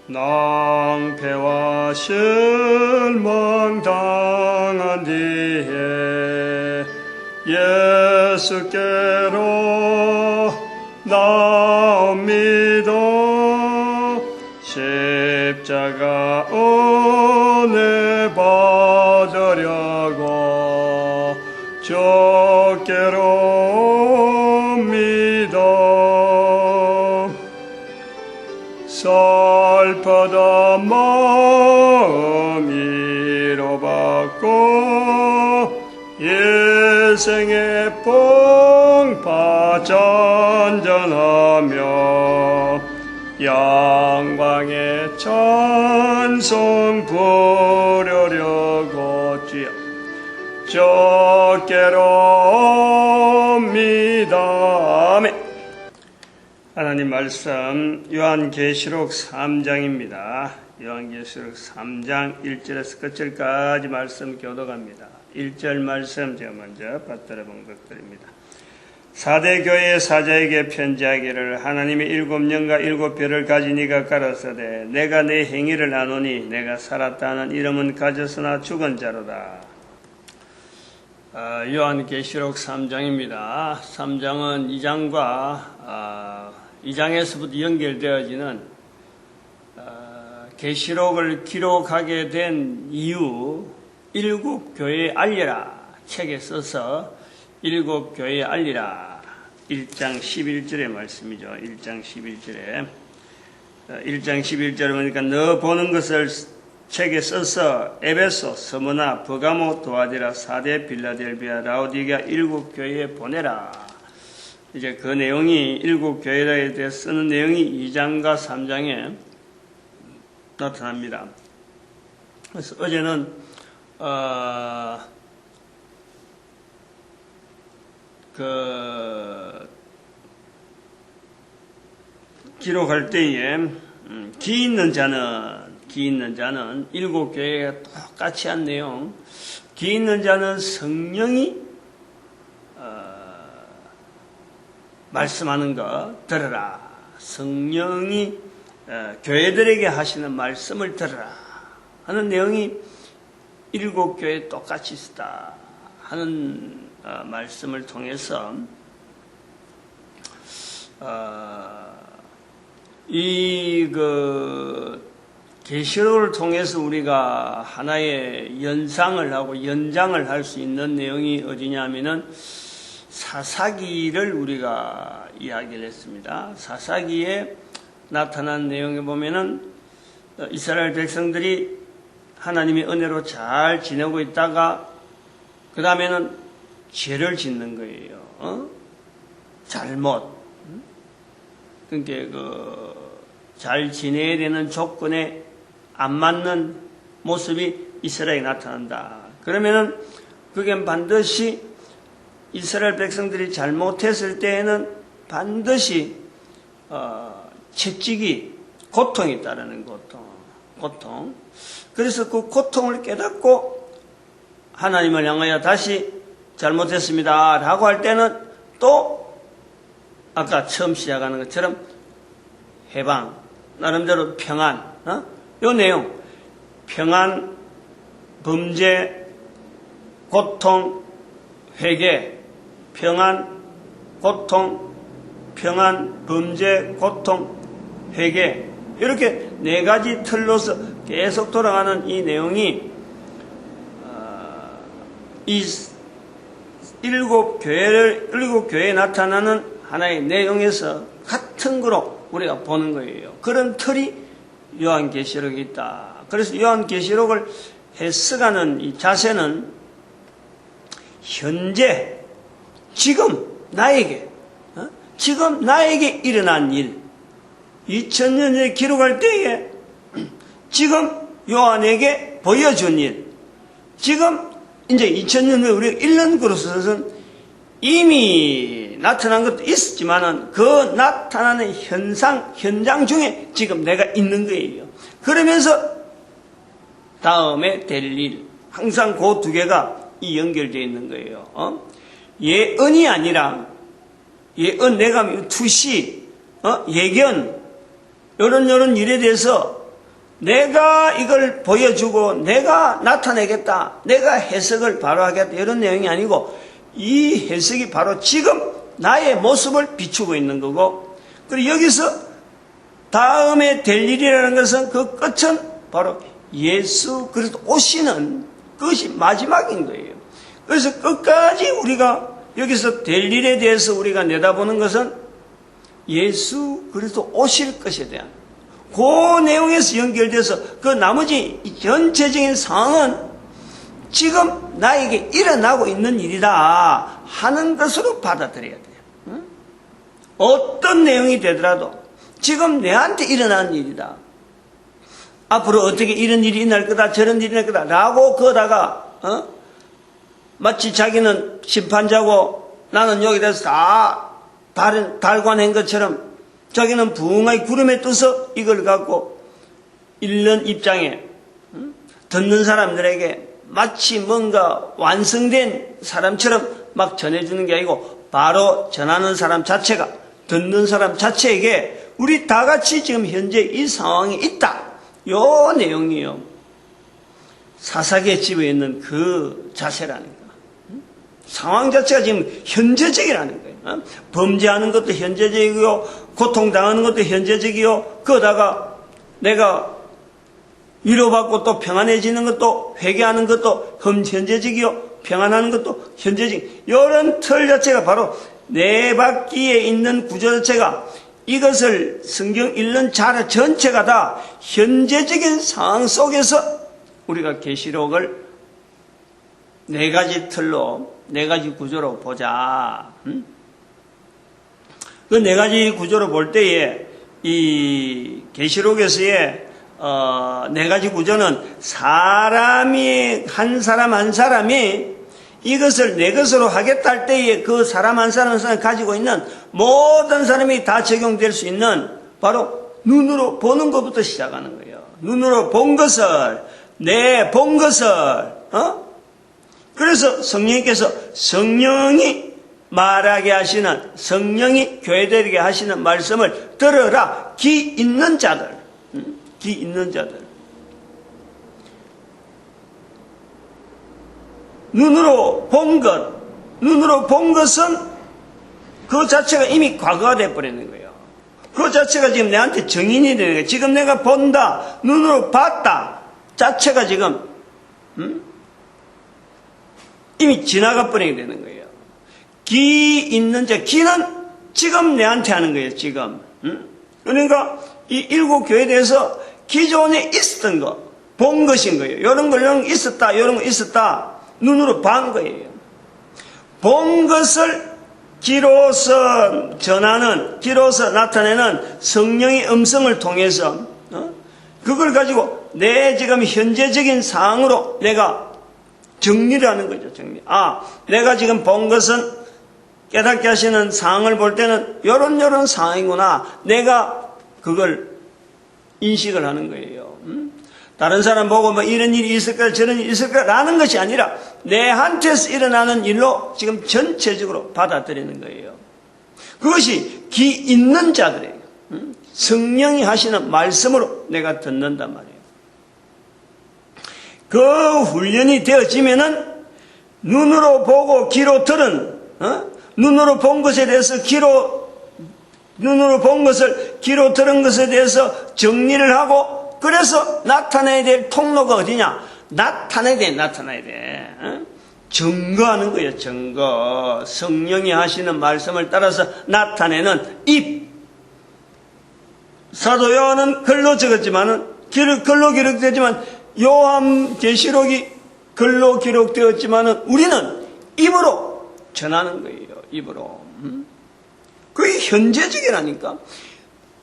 낭패와 실망 당한 뒤에 예수께로 나옵니다. 십자가 은혜 받으려고 주께로 옵니다. 살펴다 마음 위로받고 일생의 풍파 전전하며 영광의 찬송 부르려고 주여 주께로 옵니다. 아멘. 하나님 말씀 요한계시록 3장입니다. 요한계시록 3장 1절에서 끝절까지 말씀 교독합니다. 1절 말씀 제가 먼저 받들어 본 것들입니다. 사대 교회의 사자에게 편지하기를 하나님이 7년과 7별을 가진 이가 가라사대 내가 내 행위를 아노니 내가 살았다 하는 이름은 가졌으나 죽은 자로다. 요한계시록 3장입니다. 3장은 2장과 2장에서부터 연결되어지는 계시록을 기록하게 된 이유 7교회에 알리라 책에 써서 7교회에 알리라 1장 11절의 말씀이죠. 1장 11절에 1장 11절에 보니까 너 보는 것을 책에 써서 에베소, 스무나, 버가모, 도아디라, 사대, 빌라델비아, 라오디게아 7교회에 보내라. 이제 그 내용이 7교회에 대해 쓰는 내용이 2장과 3장에 나타납니다. 그래서 어제는 기록할 때에 기 있는 자는 7교회가 똑같이 한 내용. 기 있는 자는 성령이 말씀하는 거 들으라. 성령이 교회들에게 하시는 말씀을 들으라 하는 내용이 7교회에 똑같이 있다 하는 말씀을 통해서 계시록을 통해서 우리가 하나의 연상을 하고 연장을 할 수 있는 내용이 어디냐면은 사사기를 우리가 이야기를 했습니다. 사사기에 나타난 내용에 보면은 이스라엘 백성들이 하나님의 은혜로 잘 지내고 있다가 그 다음에는 죄를 짓는 거예요. 잘못. 그러니까 잘 지내야 되는 조건에 안 맞는 모습이 이스라엘에 나타난다. 그러면은 그게 반드시 이스라엘 백성들이 잘못했을 때에는 반드시 채찍이 고통이 따르는 고통. 그래서 그 고통을 깨닫고 하나님을 향하여 다시 잘못했습니다 라고 할 때는 또 아까 처음 시작하는 것처럼 해방, 나름대로 평안, 요 내용 평안, 범죄, 고통, 회개, 평안, 고통, 평안, 범죄, 고통, 회개 이렇게 4가지 틀로서 계속 돌아가는 이 내용이 이 7교회에 나타나는 하나의 내용에서 같은 거로 우리가 보는 거예요. 그런 틀이 요한계시록에 있다. 그래서 요한계시록을 해석하는 이 자세는 현재 지금 나에게 일어난 일 2000년 전에 기록할 때에 지금 요한에게 보여준 일 지금 이제 2000년 후에 우리가 읽는 것으로서는 이미 나타난 것도 있었지만은 그 나타나는 현장 중에 지금 내가 있는 거예요. 그러면서 다음에 될 일, 항상 그 2개가 연결되어 있는 거예요. 예언이 아니라, 예언, 내가 투시, 예견, 요런 일에 대해서 내가 이걸 보여주고 내가 나타내겠다, 내가 해석을 바로 하겠다, 이런 내용이 아니고 이 해석이 바로 지금 나의 모습을 비추고 있는 거고, 그리고 여기서 다음에 될 일이라는 것은 그 끝은 바로 예수 그리스도 오시는 그것이 마지막인 거예요. 그래서 끝까지 우리가 여기서 될 일에 대해서 우리가 내다보는 것은 예수 그리스도 오실 것에 대한 그 내용에서 연결돼서 그 나머지 전체적인 상황은 지금 나에게 일어나고 있는 일이다 하는 것으로 받아들여야 돼요. 어떤 내용이 되더라도 지금 내한테 일어나는 일이다. 앞으로 어떻게 이런 일이 일어날 거다, 저런 일이 일어날 거다 라고 거다가 마치 자기는 심판자고 나는 여기 대해서 다 달관한 것처럼 자기는 부흥하게 구름에 떠서 이걸 갖고 읽는 입장에 듣는 사람들에게 마치 뭔가 완성된 사람처럼 막 전해주는 게 아니고 바로 전하는 사람 자체가, 듣는 사람 자체에게 우리 다 같이 지금 현재 이 상황에 있다, 요 내용이요. 사사기에 집어있는 그 자세라는 거. 상황 자체가 지금 현재적이라는 거예요. 범죄하는 것도 현재적이고 고통당하는 것도 현재적이요. 그러다가 내가 위로받고 또 평안해지는 것도, 회개하는 것도 현재적이요. 평안하는 것도 현재적. 이런 틀 자체가 바로 내 바퀴에 있는 구조 자체가, 이것을 성경 읽는 자라 전체가 다 현재적인 상황 속에서 우리가 계시록을 네 가지 틀로, 네 가지 구조로 보자. 그 네 가지 구조로 볼 때에 이 계시록에서의 네 가지 구조는 사람이, 한 사람 한 사람이 이것을 내 것으로 하겠다 할 때에 그 사람 한 사람 한 사람이 가지고 있는 모든 사람이 다 적용될 수 있는 바로 눈으로 보는 것부터 시작하는 거예요. 눈으로 본 것을, 내 본 것을, 그래서 성령님께서 성령이 말하게 하시는, 성령이 교회들에게 하시는 말씀을 들으라. 귀 있는 자들, 귀 있는 자들. 눈으로 본 것, 눈으로 본 것은 그 자체가 이미 과거가 되어버리는 거예요. 그 자체가 지금 내한테 정인이 되는 거예요. 지금 내가 본다, 눈으로 봤다 자체가 지금 이미 지나가 버리게 되는 거예요. 귀 있는 자, 귀는 지금 내한테 하는 거예요. 지금. 그러니까 이 일곱 교회에 대해서 기존에 있었던 거, 본 것인 거예요. 이런 거 있었다, 이런 거 있었다. 눈으로 본 거예요. 본 것을 귀로서 전하는, 귀로서 나타내는 성령의 음성을 통해서 그걸 가지고 내 지금 현재적인 상황으로 내가 정리를 하는 거죠. 정리. 내가 지금 본 것은 깨닫게 하시는 상황을 볼 때는 요런 상황이구나. 내가 그걸 인식을 하는 거예요. 다른 사람 보고 뭐 이런 일이 있을까 저런 일이 있을까 라는 것이 아니라 내한테서 일어나는 일로 지금 전체적으로 받아들이는 거예요. 그것이 귀 있는 자들이에요. 성령이 하시는 말씀으로 내가 듣는단 말이에요. 그 훈련이 되어지면은 눈으로 보고 귀로 들은, 눈으로 본 것에 대해서 눈으로 본 것을 귀로 들은 것에 대해서 정리를 하고, 그래서 나타내야 될 통로가 어디냐? 나타내야 돼. 증거하는 거예요. 증거. 성령이 하시는 말씀을 따라서 나타내는 입. 사도 요한은 글로 적었지만은, 글로 기록되지만, 요한 계시록이 글로 기록되었지만은, 우리는 입으로 전하는 거예요. 입으로. 그게 현재적이라니까.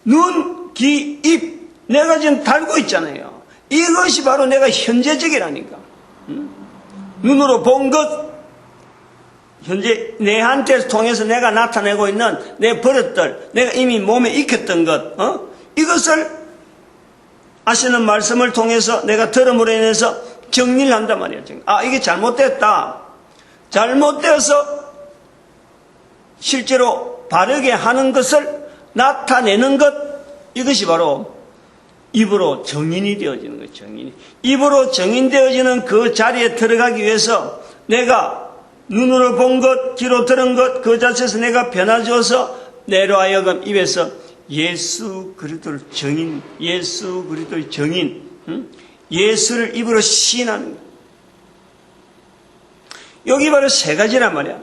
눈, 귀, 입. 내가 지금 달고 있잖아요. 이것이 바로 내가 현재적이라니까. 눈으로 본 것, 현재 내한테 통해서 내가 나타내고 있는 내 버릇들, 내가 이미 몸에 익혔던 것, 이것을 아시는 말씀을 통해서 내가 들음으로 인해서 정리를 한단 말이에요. 이게 잘못됐다. 잘못되어서 실제로 바르게 하는 것을 나타내는 것, 이것이 바로 입으로 정인이 되어지는 거예요. 정인이. 입으로 정인되어지는 그 자리에 들어가기 위해서 내가 눈으로 본 것, 귀로 들은 것, 그 자체에서 내가 변화주어서 내로 하여금 입에서 예수 그리스도를 정인, 예수 그리스도의 정인, 예수를 입으로 시인하는 거예요. 여기 바로 세 가지란 말이야.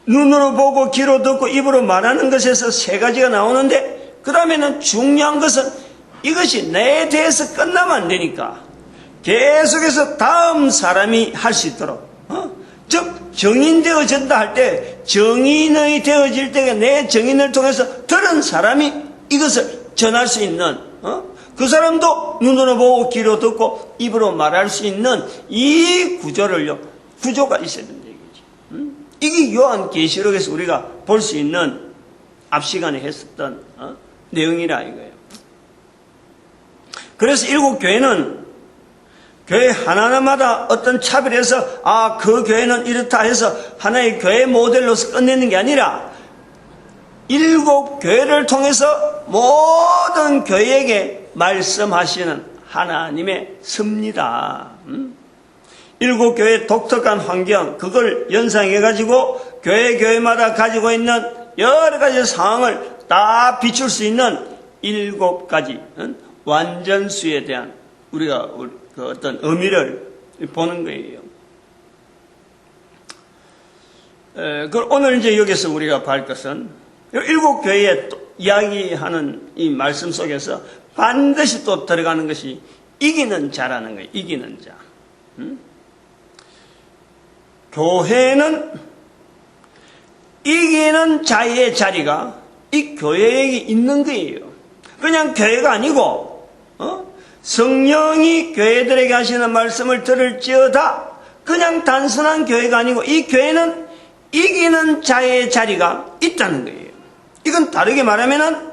눈으로 보고 귀로 듣고 입으로 말하는 것에서 세 가지가 나오는데, 그 다음에는 중요한 것은 이것이 내 대해서 끝나면 안 되니까 계속해서 다음 사람이 할 수 있도록, 즉 정인되어진다 할 때, 정인의 되어질 때 내 정인을 통해서 들은 사람이 이것을 전할 수 있는, 그 사람도 눈으로 보고 귀로 듣고 입으로 말할 수 있는 이 구조가 있어야 된다 이거지. 이게 요한계시록에서 우리가 볼 수 있는 앞 시간에 했었던 내용이라 이거예요. 그래서 일곱 교회는 교회 하나하나마다 어떤 차별해서 그 교회는 이렇다 해서 하나의 교회 모델로서 끝내는 게 아니라 일곱 교회를 통해서 모든 교회에게 말씀하시는 하나님의 섭니다. 일곱 교회의 독특한 환경, 그걸 연상해가지고 교회마다 가지고 있는 여러 가지 상황을 다 비출 수 있는 일곱 가지 완전수에 대한 우리가 그 어떤 의미를 보는 거예요. 그걸 오늘 이제 여기서 우리가 볼 것은 일곱 교회에 이야기하는 이 말씀 속에서 반드시 또 들어가는 것이 이기는 자라는 거예요. 이기는 자. 교회는 이기는 자의 자리가 이 교회에 있는 거예요. 그냥 교회가 아니고 성령이 교회들에게 하시는 말씀을 들을지어다 그냥 단순한 교회가 아니고 이 교회는 이기는 자의 자리가 있다는 거예요. 이건 다르게 말하면은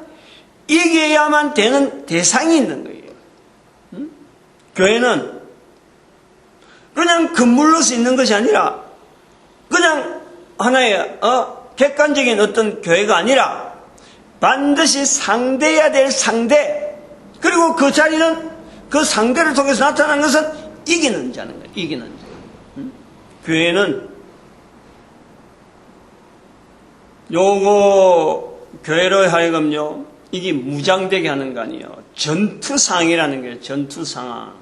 이겨야만 되는 대상이 있는 거예요. 교회는 그냥 건물로서 있는 것이 아니라 그냥 하나의 객관적인 어떤 교회가 아니라 반드시 상대해야 될 상대, 그리고 그 자리는 그 상대를 통해서 나타나는 것은 이기는 자는 거예요. 이기는 자. 교회는 요거 교회로 하여금요 이게 무장되게 하는 거 아니에요. 전투상이라는 거예요. 전투상황.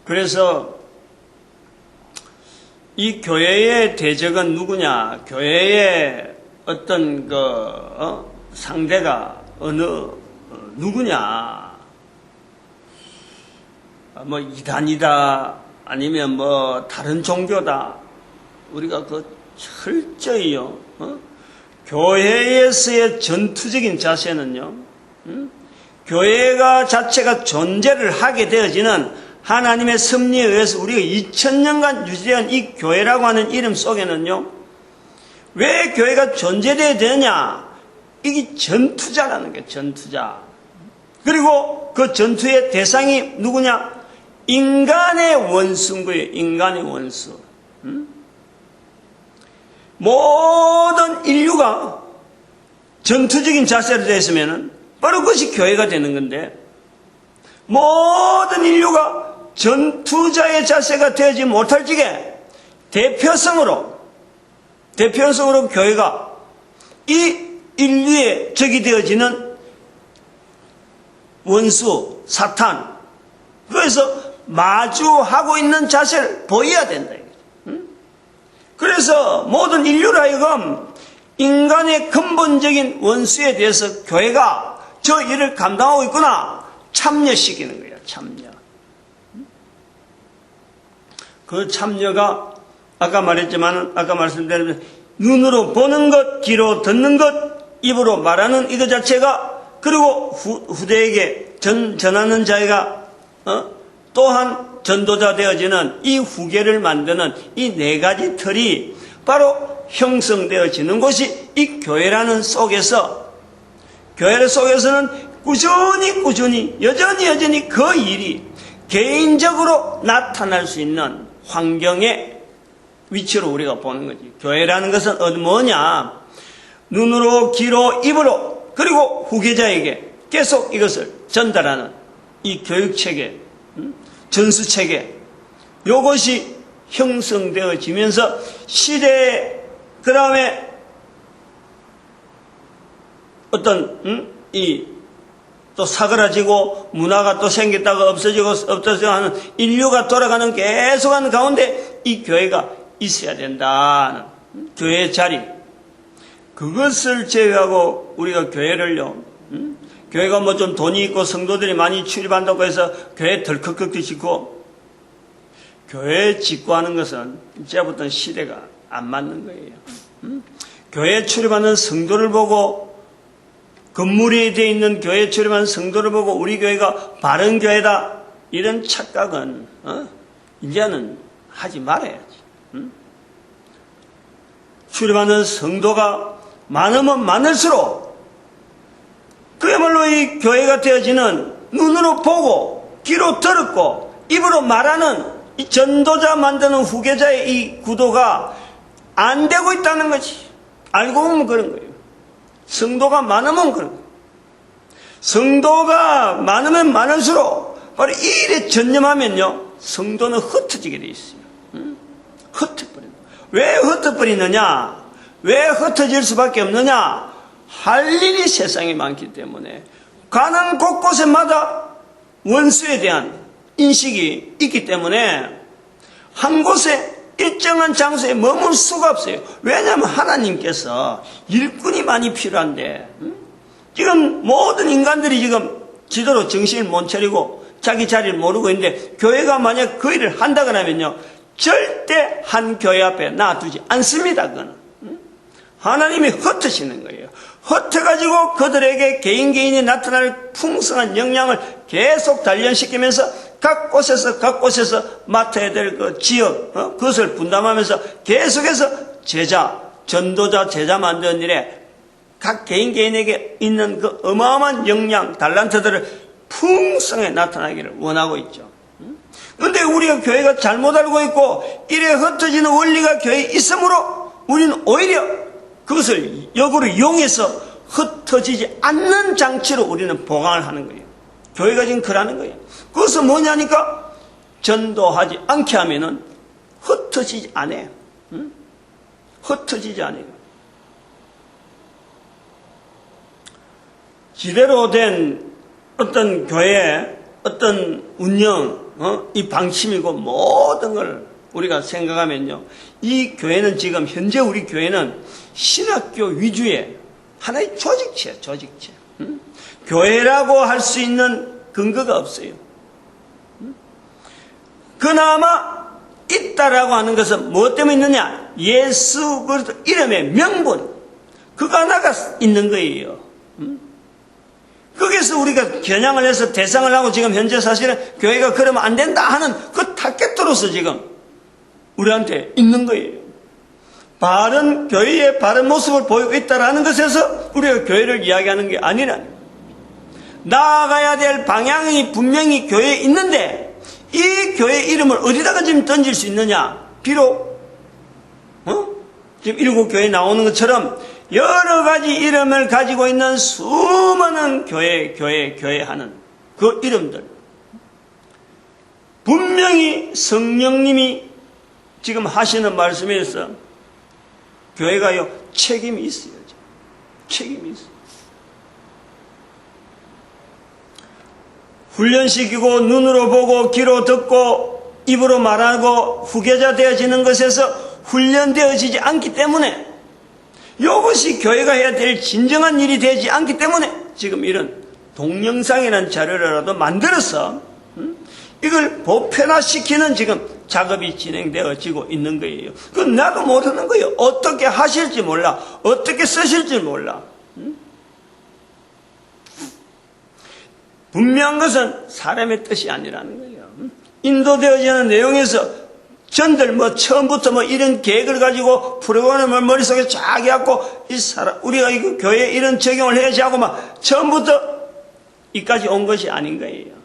그래서 이 교회의 대적은 누구냐? 교회의 어떤 상대가 누구냐? 뭐 이단이다 아니면 뭐 다른 종교다. 우리가 철저히요. 교회에서의 전투적인 자세는요. 교회가 자체가 존재를 하게 되어지는 하나님의 섭리에 의해서 우리가 2000년간 유지된 이 교회라고 하는 이름 속에는요. 왜 교회가 존재되어야 되느냐? 이게 전투자라는 거예요. 전투자. 그리고 그 전투의 대상이 누구냐? 인간의 원수인 거예요. 인간의 원수. 모든 인류가 전투적인 자세로 되어 있으면 바로 그것이 교회가 되는 건데, 모든 인류가 전투자의 자세가 되지 못할 적에 대표성으로 교회가 이 인류의 적이 되어지는 원수 사탄, 그래서 마주하고 있는 자세를 보여야 된다. 그래서 모든 인류로 하여금 인간의 근본적인 원수에 대해서 교회가 저 일을 감당하고 있구나 참여시키는 거예요. 참여. 그 참여가 아까 말씀드린 눈으로 보는 것, 귀로 듣는 것, 입으로 말하는 이것 자체가, 그리고 후대에게 전하는 자가 또한 전도자 되어지는 이 후계를 만드는 이 네 가지 틀이 바로 형성되어지는 곳이 이 교회라는 속에서, 교회 속에서는 꾸준히 여전히 그 일이 개인적으로 나타날 수 있는 환경의 위치로 우리가 보는 거지. 교회라는 것은 뭐냐? 눈으로, 귀로, 입으로, 그리고 후계자에게 계속 이것을 전달하는 이 교육체계, 전수체계, 요것이 형성되어지면서 시대에 그 다음에 어떤 또 사그라지고 문화가 또 생겼다가 없어지고 하는 인류가 돌아가는 계속하는 가운데 이 교회가 있어야 된다는 교회의 자리, 그것을 제외하고 우리가 교회를요, 교회가 뭐 좀 돈이 있고 성도들이 많이 출입한다고 해서 교회 덜컥컥 짓고, 교회 짓고 하는 것은 이제부터는 시대가 안 맞는 거예요. 교회에 출입하는 성도를 보고, 건물에 되어 있는 교회에 출입하는 성도를 보고 우리 교회가 바른 교회다, 이런 착각은 이제는 하지 말아야지. 출입하는 성도가 많으면 많을수록 그야말로 이 교회가 되어지는, 눈으로 보고 귀로 들었고 입으로 말하는 이 전도자 만드는 후계자의 이 구도가 안 되고 있다는 거지. 알고 보면 그런 거예요. 성도가 많으면 그런 거예요. 성도가 많으면 많을수록 바로 이 일에 전념하면요, 성도는 흩어지게 돼 있어요. 흩어버린다. 왜 흩어버리느냐? 왜 흩어질 수밖에 없느냐? 할 일이 세상에 많기 때문에 가는 곳곳에마다 원수에 대한 인식이 있기 때문에 한 곳에 일정한 장소에 머물 수가 없어요. 왜냐하면 하나님께서 일꾼이 많이 필요한데, 지금 모든 인간들이 지금 지도로 정신을 못 차리고 자기 자리를 모르고 있는데, 교회가 만약 그 일을 한다 그러면요, 절대 한 교회 앞에 놔두지 않습니다. 그거는 하나님이 흩으시는 거예요. 흩어가지고 그들에게 개인이 나타날 풍성한 역량을 계속 단련시키면서 각 곳에서 맡아야 될 그 지역, 그것을 분담하면서 계속해서 전도자, 제자 만드는 일에 각 개인에게 있는 그 어마어마한 역량, 달란트들을 풍성하게 나타나기를 원하고 있죠. 그런데 우리가 교회가 잘못 알고 있고 이래 흩어지는 원리가 교회에 있으므로 우리는 오히려 그것을 역으로 이용해서 흩어지지 않는 장치로 우리는 보강을 하는 거예요. 교회가 지금 그러는 거예요. 그것은 뭐냐니까, 전도하지 않게 하면은 흩어지지 않아요. 흩어지지 않아요. 제대로 된 어떤 교회의 어떤 운영, 이 방침이고 모든 걸 우리가 생각하면요, 이 교회는 지금 현재 우리 교회는 신학교 위주의 하나의 조직체예요. 조직체. 교회라고 할 수 있는 근거가 없어요. 그나마 있다라고 하는 것은 무엇 때문에 있느냐? 예수 그리스도 이름의 명분, 그거 하나가 있는 거예요. 거기서 우리가 겨냥을 해서 대상을 하고 지금 현재 사실은 교회가 그러면 안 된다 하는 그 타겟으로서 지금 우리한테 있는 거예요. 바른 교회의 바른 모습을 보이고 있다라는 것에서 우리가 교회를 이야기하는 게 아니라, 나아가야 될 방향이 분명히 교회에 있는데 이 교회 이름을 어디다가 지금 던질 수 있느냐? 비록 지금 일곱 교회 나오는 것처럼 여러 가지 이름을 가지고 있는 수많은 교회 하는 그 이름들, 분명히 성령님이 지금 하시는 말씀에서 교회가요, 책임이 있어요. 책임이 있어요. 훈련시키고 눈으로 보고 귀로 듣고 입으로 말하고 후계자 되어지는 것에서 훈련되어지지 않기 때문에, 이것이 교회가 해야 될 진정한 일이 되지 않기 때문에 지금 이런 동영상이라는 자료라도 만들어서 이걸 보편화시키는 지금 작업이 진행되어지고 있는 거예요. 그건 나도 모르는 거예요. 어떻게 하실지 몰라. 어떻게 쓰실지 몰라. 분명한 것은 사람의 뜻이 아니라는 거예요. 인도되어지는 내용에서 전들 처음부터 이런 계획을 가지고 프로그램을 머릿속에 쫙 해갖고 우리가 이거 교회에 이런 적용을 해야지 하고 처음부터 이까지 온 것이 아닌 거예요.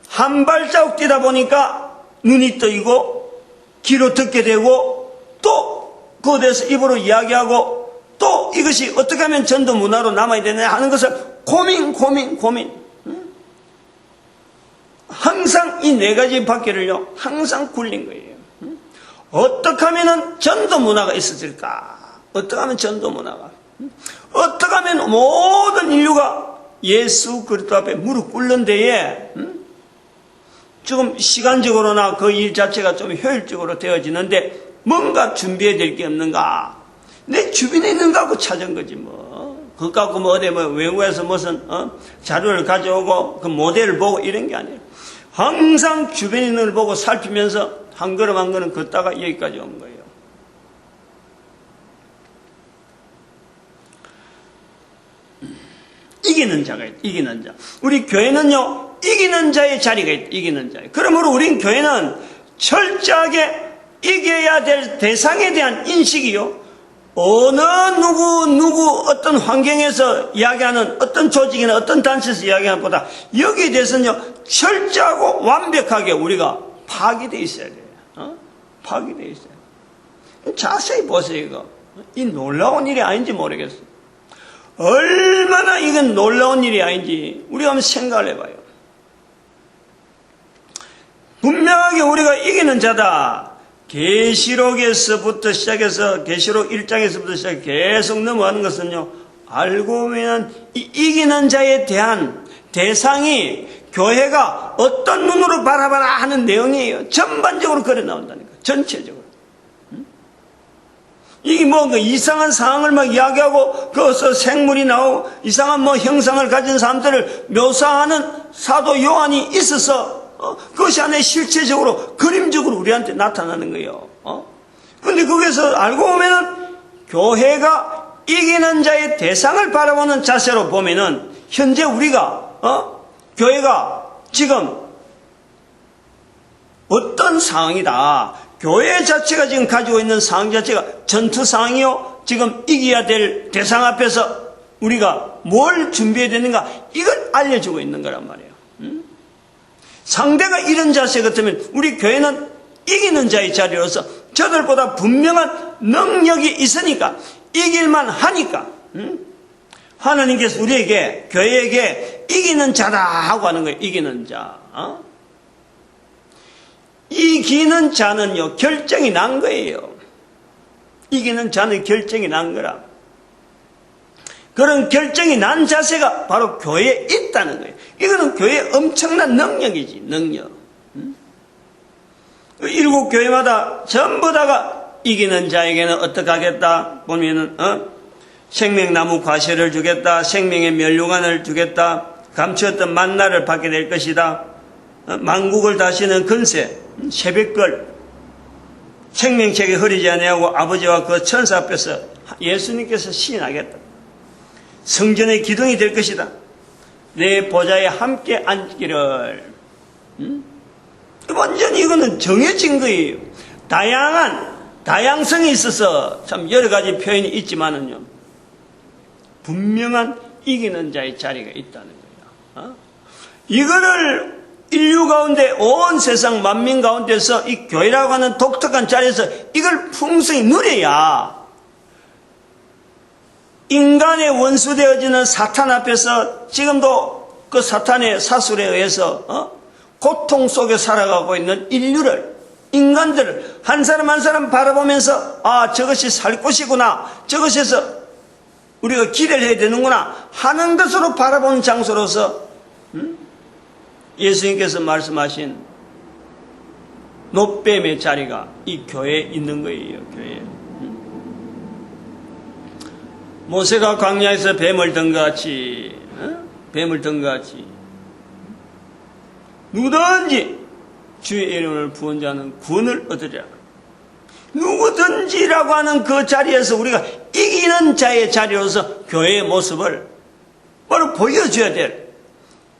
한 발자국 뛰다 보니까 눈이 뜨이고 귀로 듣게 되고 또 그에 대해서 입으로 이야기하고 또 이것이 어떻게 하면 전도 문화로 남아야 되느냐 하는 것을 고민. 항상 이 네 가지 바퀴를요, 항상 굴린 거예요. 어떻게 하면은 전도 문화가 있어질까? 어떻게 하면 전도 문화가? 어떻게 하면 모든 인류가 예수 그리스도 앞에 무릎 꿇는 데에 지금 시간적으로나 그 일 자체가 좀 효율적으로 되어지는데 뭔가 준비해야 될 게 없는가? 내 주변에 있는 거 갖고 찾은 거지 뭐. 그거 갖고 뭐 어디 뭐 외국에서 무슨 자료를 가져오고 그 모델을 보고 이런 게 아니에요. 항상 주변에 있는 걸 보고 살피면서 한 걸음 한 걸음 걷다가 여기까지 온 거예요. 이기는 자가 있다. 이기는 자. 우리 교회는요, 이기는 자의 자리가 있다. 이기는 자. 그러므로 우린 교회는 철저하게 이겨야 될 대상에 대한 인식이요. 어느 누구 어떤 환경에서 이야기하는 어떤 조직이나 어떤 단체에서 이야기하는 것보다 여기에 대해서는요, 철저하고 완벽하게 우리가 파악이 있어야 돼요. 파악이 있어야 돼요. 자세히 보세요, 이거. 이 놀라운 일이 아닌지 모르겠어요. 얼마나 이건 놀라운 일이 아닌지 우리가 한번 생각을 해봐요. 분명하게 우리가 이기는 자다. 계시록에서부터 시작해서 계시록 1장에서부터 시작해 계속 넘어가는 것은요, 알고 보면 이 이기는 자에 대한 대상이 교회가 어떤 눈으로 바라봐라 하는 내용이에요. 전반적으로 그래 나온다니까. 전체적으로. 이게 뭐 그 이상한 상황을 막 이야기하고 거기서 생물이 나오고 이상한 뭐 형상을 가진 사람들을 묘사하는 사도 요한이 있어서 그것이 안에 실체적으로 그림적으로 우리한테 나타나는 거예요. 근데 거기서 알고 보면은 교회가 이기는 자의 대상을 바라보는 자세로 보면은 현재 우리가 교회가 지금 어떤 상황이다. 교회 자체가 지금 가지고 있는 상황 자체가 전투 상황이요. 지금 이겨야 될 대상 앞에서 우리가 뭘 준비해야 되는가, 이걸 알려주고 있는 거란 말이에요. 상대가 이런 자세 같으면 우리 교회는 이기는 자의 자리로서 저들보다 분명한 능력이 있으니까 이길만 하니까 하나님께서 우리에게 교회에게 이기는 자다 하고 하는 거예요. 이기는 자. 이기는 자는요, 결정이 난 거예요. 이기는 자는 결정이 난 거라. 그런 결정이 난 자세가 바로 교회에 있다는 거예요. 이거는 교회의 엄청난 능력이지, 능력. 일곱 교회마다 전부 다가 이기는 자에게는 어떻게 하겠다 보면은, 생명나무 과실을 주겠다, 생명의 면류관을 주겠다, 감추었던 만나를 받게 될 것이다, 만국을 다스리는 근세, 새벽걸, 생명책에 흐리지 아니하고 아버지와 그 천사 앞에서 예수님께서 시인하겠다. 성전의 기둥이 될 것이다. 내 보좌에 함께 앉기를. 완전히 이거는 정해진 거예요. 다양성이 있어서 참 여러 가지 표현이 있지만은요, 분명한 이기는 자의 자리가 있다는 거예요. 이거를 인류 가운데 온 세상 만민 가운데서 이 교회라고 하는 독특한 자리에서 이걸 풍성히 누려야 인간의 원수 되어지는 사탄 앞에서 지금도 그 사탄의 사술에 의해서 고통 속에 살아가고 있는 인류를, 인간들을 한 사람 한 사람 바라보면서 저것이 살 곳이구나, 저것에서 우리가 기대를 해야 되는구나 하는 것으로 바라보는 장소로서 예수님께서 말씀하신 노뱀의 자리가 이 교회에 있는 거예요. 교회에. 모세가 광야에서 뱀을 든 것 같이, 누구든지 주의 이름을 부은 자는 구원을 얻으리라. 누구든지라고 하는 그 자리에서 우리가 이기는 자의 자리로서 교회의 모습을 바로 보여줘야 될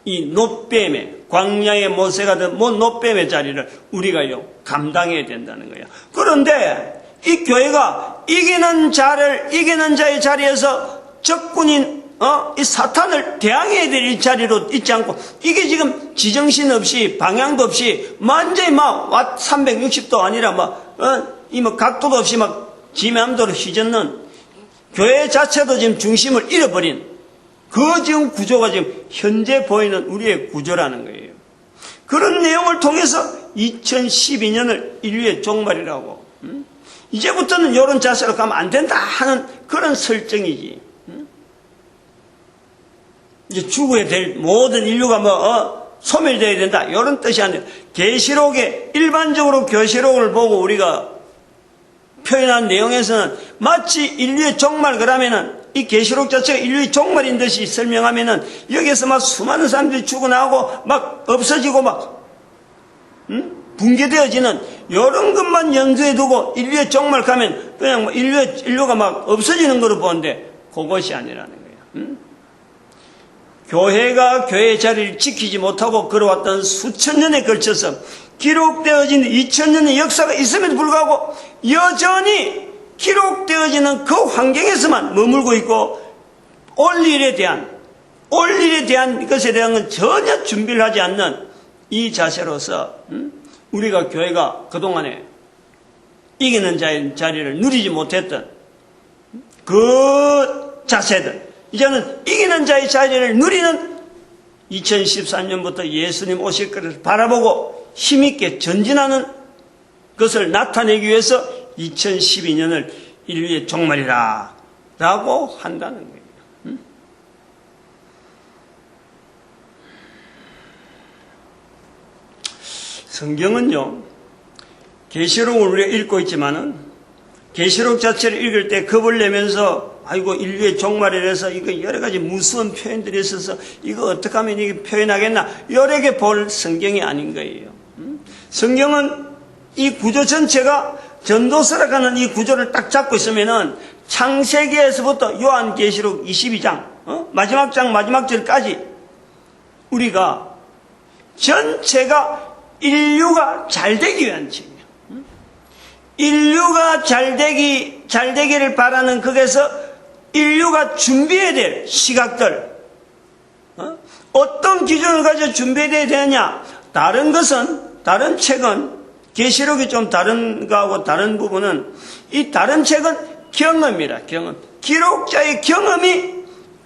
이 노뱀의, 광야의 모세가 된 노뱀의 자리를 우리가요 감당해야 된다는 거예요. 그런데 이 교회가 이기는 자의 자리에서 적군인 이 사탄을 대항해야 될 이 자리로 있지 않고, 이게 지금 지정신 없이 방향도 없이 완전히 막 360도 아니라 이 각도도 없이 막 지면도로 휘젓는 교회 자체도 지금 중심을 잃어버린 그 지금 구조가 지금 현재 보이는 우리의 구조라는 거예요. 그런 내용을 통해서 2012년을 인류의 종말이라고, 이제부터는 이런 자세로 가면 안 된다 하는 그런 설정이지. 이제 죽어야 될 모든 인류가 소멸되어야 된다 이런 뜻이 아니라, 계시록에 일반적으로 계시록을 보고 우리가 표현한 내용에서는 마치 인류의 종말, 그러면은 이 계시록 자체가 인류의 종말인 듯이 설명하면은 여기에서 막 수많은 사람들이 죽어나가고 막 없어지고 막 붕괴되어지는 이런 것만 염두에 두고 인류의 종말 가면 그냥 인류가 막 없어지는 거로 보는데, 그것이 아니라는 거예요. 교회가 교회의 자리를 지키지 못하고 걸어왔던 수천 년에 걸쳐서 기록되어진 2000년의 역사가 있음에도 불구하고 여전히 기록되어지는 그 환경에서만 머물고 있고, 올 일에 대한 것에 대한 건 전혀 준비를 하지 않는 이 자세로서 우리가 교회가 그동안에 이기는 자의 자리를 누리지 못했던 그 자세들, 이제는 이기는 자의 자리를 누리는 2013년부터 예수님 오실 것을 바라보고 힘있게 전진하는 것을 나타내기 위해서 2012년을 인류의 종말이라 라고 한다는 거예요. 성경은요, 계시록을 우리가 읽고 있지만은 계시록 자체를 읽을 때 겁을 내면서 아이고 인류의 종말이라서 이거 여러 가지 무서운 표현들이 있어서 이거 어떻게 하면 이게 표현하겠나 여러 개 볼 성경이 아닌 거예요. 성경은 이 구조 전체가 전도서라 하는 이 구조를 딱 잡고 있으면은 창세기에서부터 요한계시록 22장 마지막 장 마지막 절까지 우리가 전체가 인류가 잘 되기 위한 책이에요. 인류가 잘 되기를 바라는 거기서 인류가 준비해야 될 시각들, 어떤 기준을 가지고 준비해야 되느냐. 다른 책은 계시록이 좀 다른 거하고 다른 부분은 이 다른 책은 경험이라, 경험. 기록자의 경험이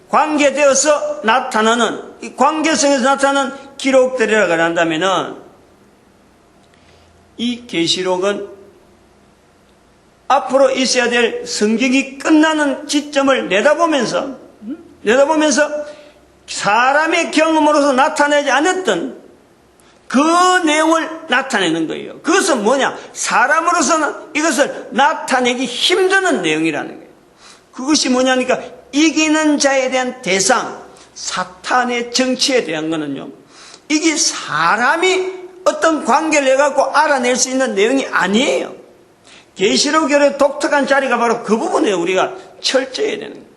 관계되어서 나타나는, 이 관계성에서 나타나는 기록들이라고 한다면은 이 계시록은 앞으로 있어야 될 성경이 끝나는 지점을 내다보면서 사람의 경험으로서 나타내지 않았던 그 내용을 나타내는 거예요. 그것은 뭐냐? 사람으로서는 이것을 나타내기 힘드는 내용이라는 거예요. 그것이 뭐냐니까 이기는 자에 대한 대상, 사탄의 정치에 대한 거는요, 이게 사람이 어떤 관계를 해갖고 알아낼 수 있는 내용이 아니에요. 계시록의 독특한 자리가 바로 그 부분에 우리가 철저해야 되는 거예요.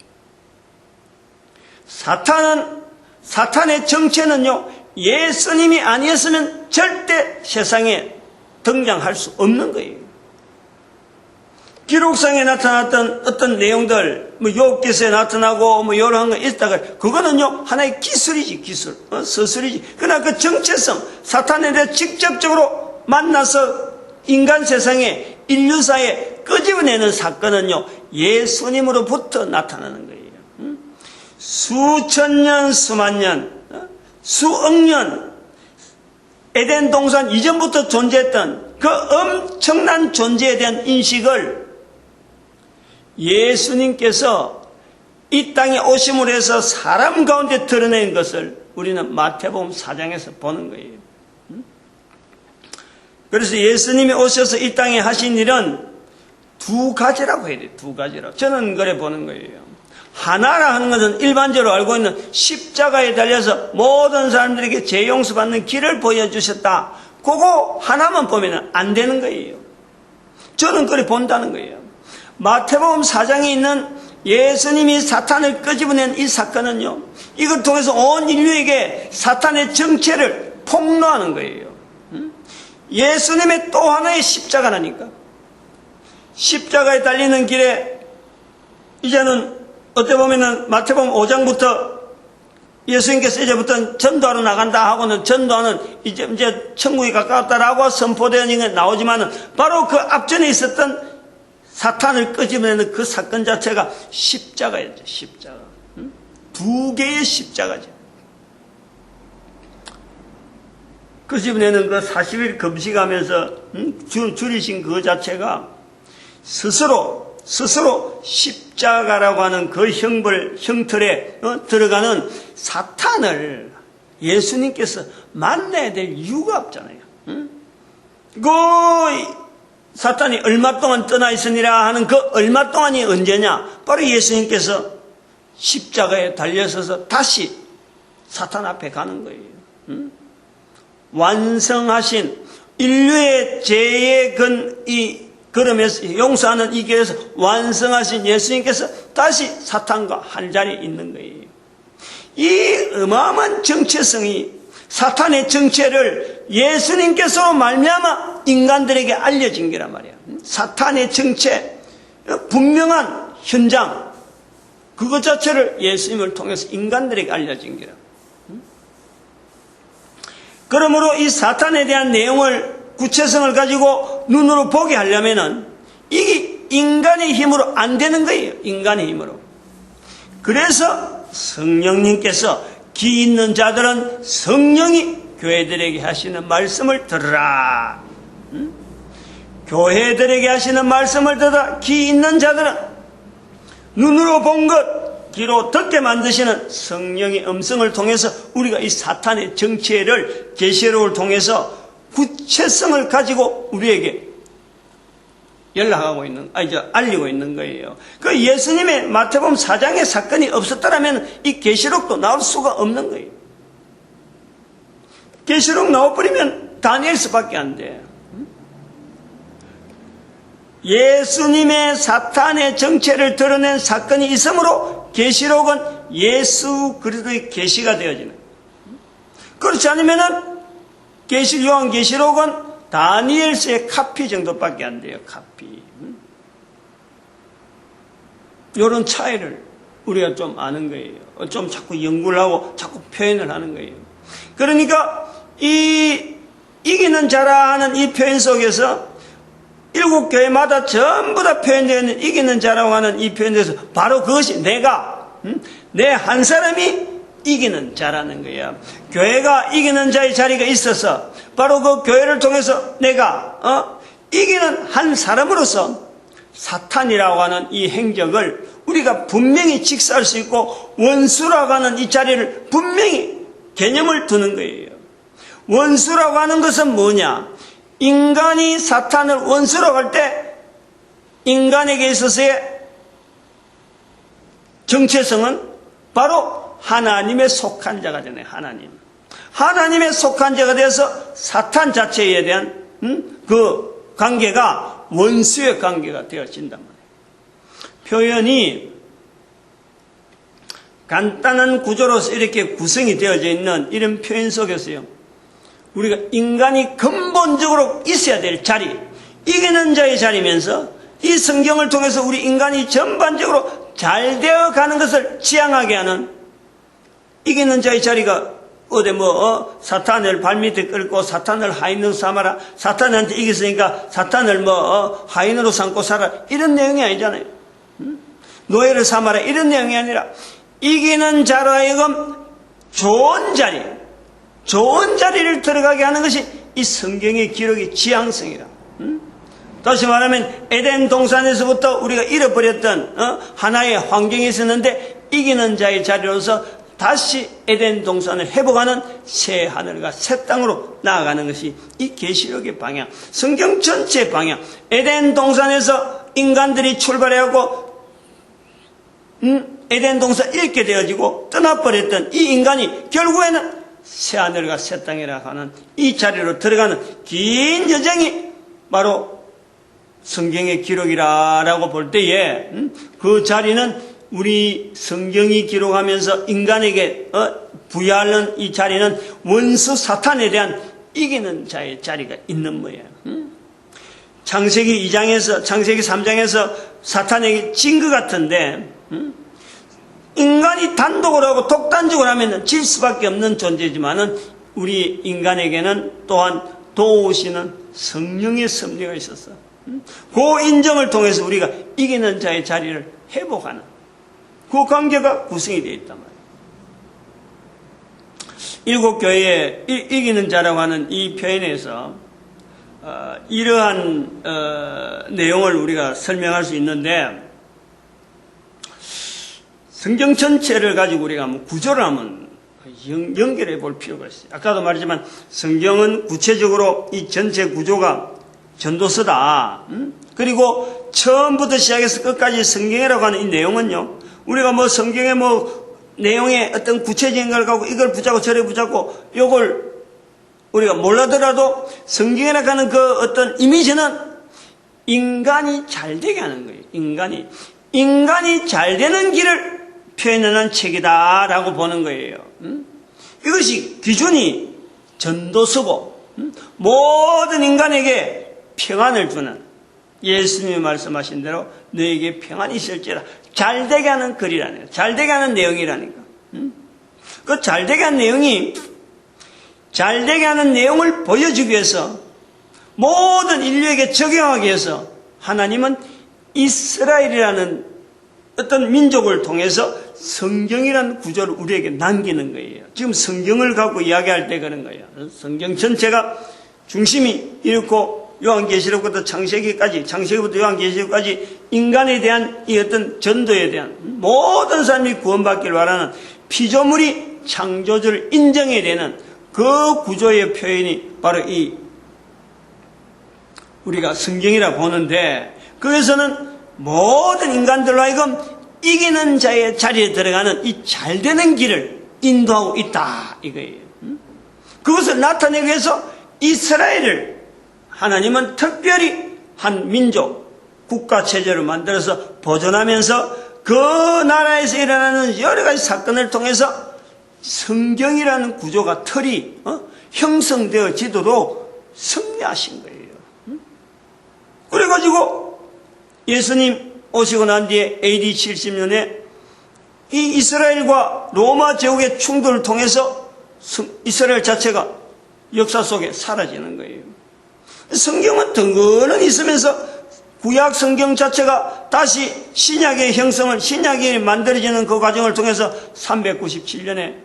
사탄의 정체는요, 예수님이 아니었으면 절대 세상에 등장할 수 없는 거예요. 기록상에 나타났던 어떤 내용들, 욥기서에 나타나고 여러 거 있다가 그거는요 하나의 기술이지, 기술, 서술이지. 그러나 그 정체성, 사탄에 대해 직접적으로 만나서 인간 세상에 인류사에 끄집어내는 사건은요 예수님으로부터 나타나는 거예요. 수천 년, 수만 년, 수억 년 에덴 동산 이전부터 존재했던 그 엄청난 존재에 대한 인식을 예수님께서 이 땅에 오심으로 해서 사람 가운데 드러낸 것을 우리는 마태복음 4장에서 보는 거예요. 그래서 예수님이 오셔서 이 땅에 하신 일은 두 가지라고 해야 돼요. 두 가지라고. 저는 그래 보는 거예요. 하나라 하는 것은 일반적으로 알고 있는 십자가에 달려서 모든 사람들에게 죄 용서받는 길을 보여주셨다. 그거 하나만 보면 안 되는 거예요. 저는 그래 본다는 거예요. 마태복음 4장에 있는 예수님이 사탄을 끄집어낸 이 사건은요, 이걸 통해서 온 인류에게 사탄의 정체를 폭로하는 거예요. 예수님의 또 하나의 십자가라니까. 십자가에 달리는 길에 이제는 어떻게 보면은 마태복음 5장부터 예수님께서 이제부터 전도하러 나간다 하고는 전도하는 이제 천국이 가까웠다라고 선포되는 게 나오지만은 바로 그 앞전에 있었던 사탄을 끄집어내는 그 사건 자체가 십자가였죠. 십자가. 두 개의 십자가죠. 그 집에는 그 40일 금식하면서 줄이신 그 자체가 스스로 십자가라고 하는 그 형틀에 들어가는 사탄을 예수님께서 만나야 될 이유가 없잖아요. 그 사탄이 얼마 동안 떠나 있으니라 하는 그 얼마 동안이 언제냐? 바로 예수님께서 십자가에 달려서서 다시 사탄 앞에 가는 거예요. 완성하신 인류의 죄의 걸음에서 용서하는 이 길에서 완성하신 예수님께서 다시 사탄과 한 자리에 있는 거예요. 이 어마어마한 정체성이 사탄의 정체를 예수님께서 말미암아 인간들에게 알려진 거란 말이야. 사탄의 정체, 분명한 현장, 그것 자체를 예수님을 통해서 인간들에게 알려진 거라. 그러므로 이 사탄에 대한 내용을 구체성을 가지고 눈으로 보게 하려면은 이게 인간의 힘으로 안 되는 거예요. 인간의 힘으로. 그래서 성령님께서 기 있는 자들은 성령이 교회들에게 하시는 말씀을 들으라. 교회들에게 하시는 말씀을 들으라. 기 있는 자들은 눈으로 본 것 귀로 듣게 만드시는 성령의 음성을 통해서 우리가 이 사탄의 정체를 계시록을 통해서 구체성을 가지고 우리에게 알리고 있는 거예요. 그 예수님의 마태복음 4장의 사건이 없었더라면 이 계시록도 나올 수가 없는 거예요. 계시록 나와버리면 다니엘서밖에 안 돼. 예수님의 사탄의 정체를 드러낸 사건이 있으므로 계시록은 예수 그리스도의 계시가 되어지는 거예요. 그렇지 않으면은 요한계시록은 다니엘서의 카피 정도밖에 안 돼요. 카피. 이런 차이를 우리가 좀 아는 거예요. 좀 자꾸 연구를 하고 자꾸 표현을 하는 거예요. 그러니까 이기는 자라 하는 이 표현 속에서 일곱 교회마다 전부 다 표현되어 있는 이기는 자라고 하는 이 표현에서 바로 그것이 내 한 사람이 이기는 자라는 거야. 교회가 이기는 자의 자리가 있어서 바로 그 교회를 통해서 내가 이기는 한 사람으로서 사탄이라고 하는 이 행적을 우리가 분명히 직사할 수 있고 원수라고 하는 이 자리를 분명히 개념을 두는 거예요. 원수라고 하는 것은 뭐냐? 인간이 사탄을 원수라고 할 때 인간에게 있어서의 정체성은 바로 하나님의 속한 자가 되네. 하나님의 속한 자가 되어서 사탄 자체에 대한 그 관계가 원수의 관계가 되어진단 말이에요. 표현이 간단한 구조로서 이렇게 구성이 되어져 있는 이런 표현 속에서요, 우리가 인간이 근본적으로 있어야 될 자리, 이기는 자의 자리면서 이 성경을 통해서 우리 인간이 전반적으로 잘 되어가는 것을 지향하게 하는 이기는 자의 자리가 사탄을 발밑에 끌고 사탄을 하인으로 삼아라, 사탄한테 이겼으니까 사탄을 하인으로 삼고 살아, 이런 내용이 아니잖아요. 노예를 삼아라, 이런 내용이 아니라 이기는 자로 하여금 좋은 자리를 들어가게 하는 것이 이 성경의 기록의 지향성이라. 다시 말하면 에덴 동산에서부터 우리가 잃어버렸던 하나의 환경이 있었는데 이기는 자의 자리로서 다시 에덴 동산을 회복하는 새 하늘과 새 땅으로 나아가는 것이 이 계시록의 방향, 성경 전체의 방향. 에덴 동산에서 인간들이 출발해갖고 에덴 동산 잃게 되어지고 떠나버렸던 이 인간이 결국에는 새 하늘과 새 땅이라 하는 이 자리로 들어가는 긴 여정이 바로 성경의 기록이라고 볼 때에 그 자리는 우리 성경이 기록하면서 인간에게 부여하는 이 자리는 원수 사탄에 대한 이기는 자의 자리가 있는 모양이에요. 창세기 3장에서 사탄에게 진 것 같은데 인간이 단독으로 하고 독단적으로 하면 질 수밖에 없는 존재지만은 우리 인간에게는 또한 도우시는 성령의 섭리가 있었어. 그 인정을 통해서 우리가 이기는 자의 자리를 회복하는 그 관계가 구성이 되어 있단 말이에요. 일곱 교회에 이기는 자라고 하는 이 표현에서 이러한 내용을 우리가 설명할 수 있는데, 성경 전체를 가지고 우리가 한번 구조를 한번 연결해 볼 필요가 있어요. 아까도 말했지만 성경은 구체적으로 이 전체 구조가 전도서다. 그리고 처음부터 시작해서 끝까지 성경이라고 하는 이 내용은요, 우리가 뭐 성경의 뭐 내용에 어떤 구체적인 걸 갖고 이걸 붙잡고 저래 붙잡고 요걸 우리가 몰라더라도 성경이라고 하는 그 어떤 이미지는 인간이 잘 되게 하는 거예요. 인간이 잘 되는 길을 표현하는 책이다라고 보는 거예요. 이것이 기준이 전도서고, 모든 인간에게 평안을 주는, 예수님이 말씀하신 대로 너에게 평안이 있을지라, 잘되게 하는 글이라니까, 잘되게 하는 내용이라니까. 그 잘되게 하는 내용이, 잘되게 하는 내용을 보여주기 위해서, 모든 인류에게 적용하기 위해서 하나님은 이스라엘이라는 어떤 민족을 통해서 성경이라는 구조를 우리에게 남기는 거예요. 지금 성경을 갖고 이야기할 때 그런 거예요. 성경 전체가 중심이 이렇고, 요한계시록부터 창세기까지, 창세기부터 요한계시록까지 인간에 대한 이 어떤 전도에 대한, 모든 사람이 구원받기를 바라는 피조물이 창조주를 인정해야 되는 그 구조의 표현이 바로 이 우리가 성경이라 보는데, 거기서는 모든 인간들로 하여금 이기는 자의 자리에 들어가는 이 잘되는 길을 인도하고 있다 이거예요. 그것을 나타내기 위해서 이스라엘을 하나님은 특별히 한 민족, 국가 체제를 만들어서 보존하면서 그 나라에서 일어나는 여러 가지 사건을 통해서 성경이라는 구조가 틀이 형성되어지도록 섭리하신 거예요. 그래가지고 예수님 오시고 난 뒤에 AD 70년에 이 이스라엘과 로마 제국의 충돌을 통해서 이스라엘 자체가 역사 속에 사라지는 거예요. 성경은 덩그러니 있으면서 구약 성경 자체가 다시 신약의 형성을, 신약이 만들어지는 그 과정을 통해서 397년에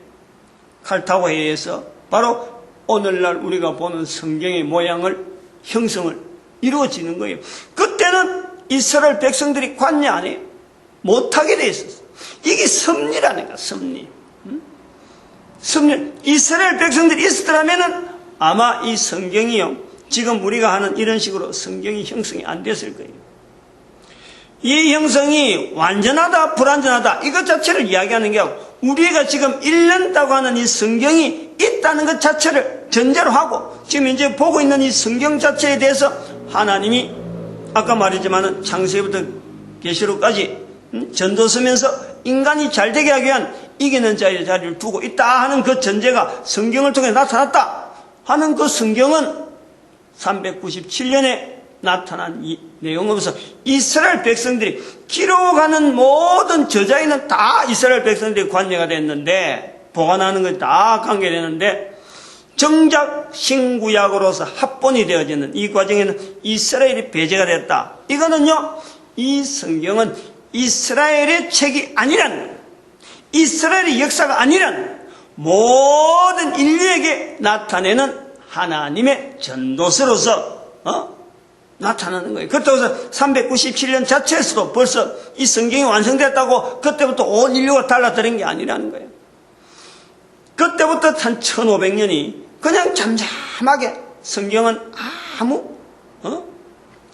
칼타고 해에서 바로 오늘날 우리가 보는 성경의 모양을, 형성을 이루어지는 거예요. 그때는 이스라엘 백성들이 관여 안 해요. 못하게 돼 있었어. 이게 섭리라니까, 섭리. 섭리. 이스라엘 백성들이 있었더라면은 아마 이 성경이요, 지금 우리가 하는 이런 식으로 성경이 형성이 안 됐을 거예요. 이 형성이 완전하다, 불완전하다, 이것 자체를 이야기하는 게 아니고, 우리가 지금 읽는다고 하는 이 성경이 있다는 것 자체를 전제로 하고, 지금 이제 보고 있는 이 성경 자체에 대해서 하나님이 아까 말했지만은 창세기부터 계시록까지 전도서면서 인간이 잘되게 하기 위한 이기는 자의 자리를 두고 있다 하는 그 전제가 성경을 통해 나타났다 하는 그 성경은 397년에 나타난 이 내용으로서 이스라엘 백성들이 기록하는 모든 저자에는 다 이스라엘 백성들이 관여가 됐는데, 보관하는 것이 다 관계되는데, 정작 신구약으로서 합본이 되어지는 이 과정에는 이스라엘이 배제가 됐다. 이거는요, 이 성경은 이스라엘의 책이 아니라는 거예요. 이스라엘의 역사가 아니라는, 모든 인류에게 나타내는 하나님의 전도서로서 나타나는 거예요. 그렇다고 해서 397년 자체에서도 벌써 이 성경이 완성됐다고 그때부터 온 인류가 달라들은 게 아니라는 거예요. 그때부터 한 1500년이 그냥 잠잠하게 성경은 아무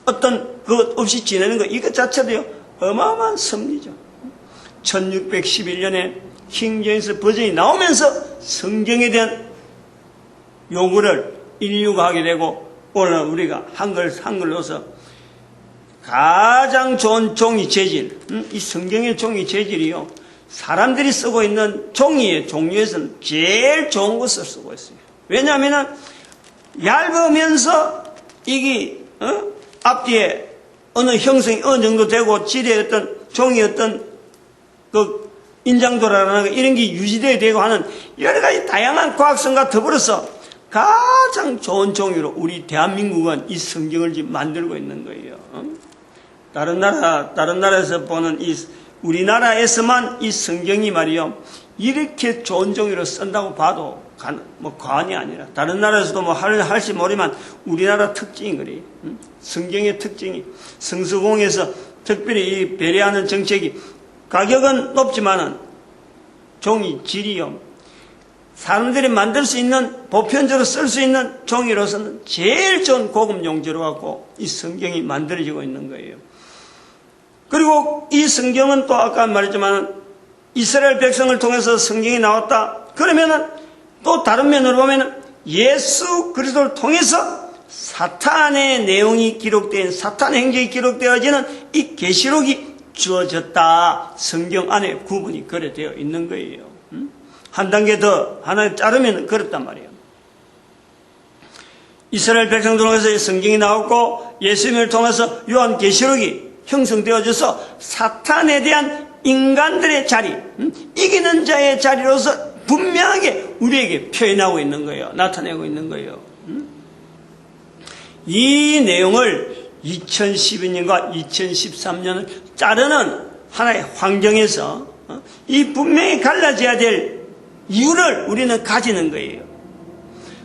어떤 것 없이 지내는 거, 이것 자체도요 어마어마한 섭리죠. 1611년에 킹제임스 버전이 나오면서 성경에 대한 요구를 인류가 하게 되고, 오늘 우리가 한글로서 가장 좋은 종이 재질, 이 성경의 종이 재질이요, 사람들이 쓰고 있는 종이의 종류에서는 제일 좋은 것을 쓰고 있어요. 왜냐하면 얇으면서 이게 앞뒤에 어느 형성이 어느 정도 되고 질의 어떤 종이 어떤 그 인장도라는 거 이런 게 유지되어야 되고 하는 여러 가지 다양한 과학성과 더불어서 가장 좋은 종이로 우리 대한민국은 이 성경을 지금 만들고 있는 거예요. 다른 나라에서 보는 이 우리나라에서만 이 성경이 말이요, 이렇게 좋은 종이로 쓴다고 봐도 과언이 아니라, 다른 나라에서도 할지 모르지만 우리나라 특징이 그래요. 성경의 특징이, 성서공에서 특별히 이 배려하는 정책이, 가격은 높지만은 종이 질이요, 사람들이 만들 수 있는, 보편적으로 쓸 수 있는 종이로서는 제일 좋은 고급 용지로 갖고 이 성경이 만들어지고 있는 거예요. 그리고 이 성경은 또 아까 말했지만 이스라엘 백성을 통해서 성경이 나왔다. 그러면은 또 다른 면으로 보면은 예수 그리스도를 통해서 사탄의 내용이 기록된, 사탄의 행적이 기록되어지는 이 계시록이 주어졌다. 성경 안에 구분이 그래 되어 있는 거예요. 한 단계 더 하나 자르면 그렇단 말이에요. 이스라엘 백성들을 통해서 성경이 나왔고 예수님을 통해서 요한 계시록이 형성되어져서 사탄에 대한 인간들의 자리, 이기는 자의 자리로서 분명하게 우리에게 표현하고 있는 거예요. 나타내고 있는 거예요. 이 내용을 2012년과 2013년을 자르는 하나의 환경에서 이 분명히 갈라져야 될 이유를 우리는 가지는 거예요.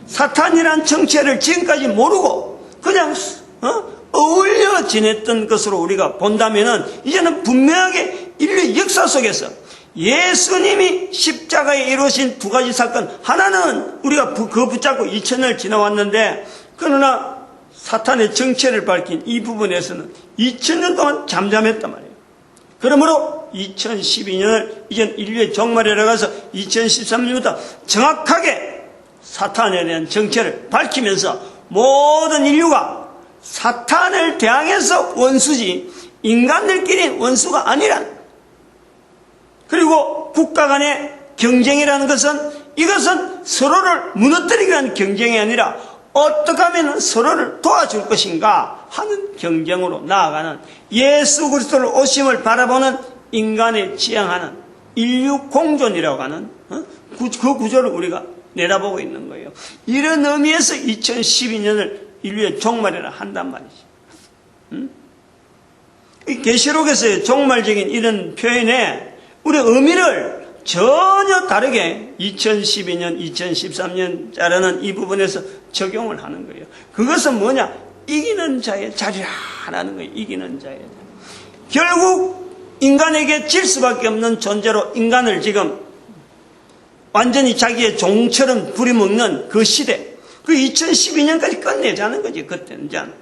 사탄이란 정체를 지금까지 모르고 그냥 어울려 지냈던 것으로 우리가 본다면은 이제는 분명하게 인류 역사 속에서 예수님이 십자가에 이루신 두 가지 사건, 하나는 우리가 그거 붙잡고 2000년을 지나왔는데, 그러나 사탄의 정체를 밝힌 이 부분에서는 2000년 동안 잠잠했단 말이에요. 그러므로 2012년을 이젠 인류의 종말이라고 해서 2013년부터 정확하게 사탄에 대한 정체를 밝히면서 모든 인류가 사탄을 대항해서 원수지 인간들끼리 원수가 아니란, 그리고 국가 간의 경쟁이라는 것은 이것은 서로를 무너뜨리기 위한 경쟁이 아니라 어떻게 하면 서로를 도와줄 것인가 하는 경쟁으로 나아가는, 예수 그리스도를 오심을 바라보는 인간의 지향하는 인류 공존이라고 하는 그 구조를 우리가 내다보고 있는 거예요. 이런 의미에서 2012년을 인류의 종말이라 한단 말이지. 이 계시록에서의 종말적인 이런 표현에 우리 의미를 전혀 다르게 2012년, 2013년 자르는 이 부분에서 적용을 하는 거예요. 그것은 뭐냐? 이기는 자의 자리라는 거예요. 이기는 자의 자리. 결국 인간에게 질 수밖에 없는 존재로 인간을 지금 완전히 자기의 종처럼 부려먹는 그 시대, 그 2012년까지 끝내자는 거지. 그때는 이제는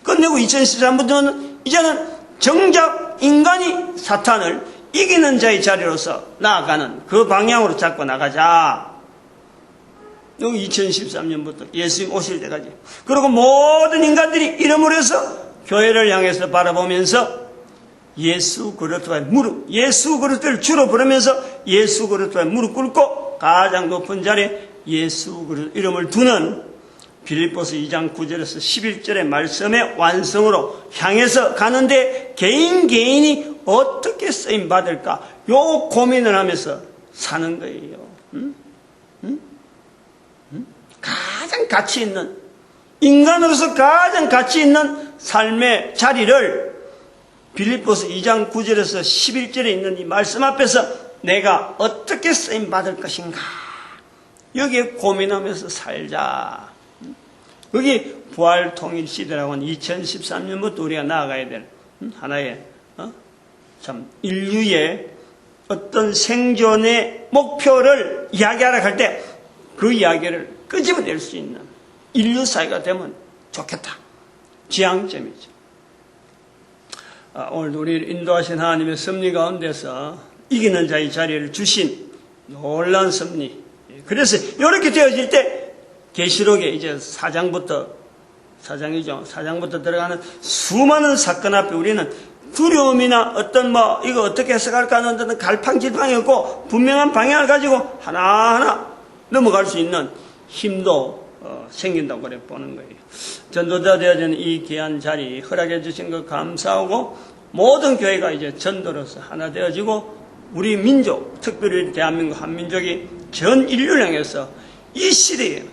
끝내고 2013년부터는 이제는 정작 인간이 사탄을 이기는 자의 자리로서 나아가는 그 방향으로 잡고 나가자. 여기 2013년부터 예수님 오실 때까지. 그리고 모든 인간들이 이름으로 해서 교회를 향해서 바라보면서 예수 그리스도의 예수 그리스도를 주로 부르면서 예수 그리스도의 무릎 꿇고 가장 높은 자리에 예수 그리스도 이름을 두는 빌립보서 2장 9절에서 11절의 말씀의 완성으로 향해서 가는데 개인이 어떻게 쓰임 받을까? 요 고민을 하면서 사는 거예요. 가장 가치 있는, 인간으로서 가장 가치 있는 삶의 자리를 빌립보서 2장 9절에서 11절에 있는 이 말씀 앞에서 내가 어떻게 쓰임 받을 것인가? 여기에 고민하면서 살자. 여기 부활통일 시대라고 하는 2013년부터 우리가 나아가야 될 하나의 참 인류의 어떤 생존의 목표를 이야기하러 갈 때 그 이야기를 끄집어낼 수 있는 인류 사회가 되면 좋겠다. 지향점이죠. 오늘 우리를 인도하신 하나님의 섭리 가운데서 이기는 자의 자리를 주신 놀라운 섭리. 그래서 이렇게 되어질 때 계시록에 이제 4장부터 들어가는 수많은 사건 앞에 우리는 두려움이나 어떤 이거 어떻게 해석할까 하는 어떤 갈팡질팡이 없고 분명한 방향을 가지고 하나하나 넘어갈 수 있는 힘도 생긴다고 그래 보는 거예요. 전도자 되어지는 이 귀한 자리 허락해 주신 것 감사하고, 모든 교회가 이제 전도로서 하나 되어지고 우리 민족, 특별히 대한민국 한민족이 전 인류를 향해서 이 시대에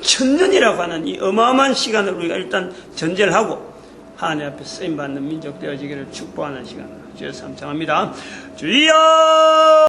천년이라고 하는 이 어마어마한 시간을 우리가 일단 전제를 하고 하나님 앞에 쓰임받는 민족 되어지기를 축복하는 시간을 주여 삼창합니다. 주여!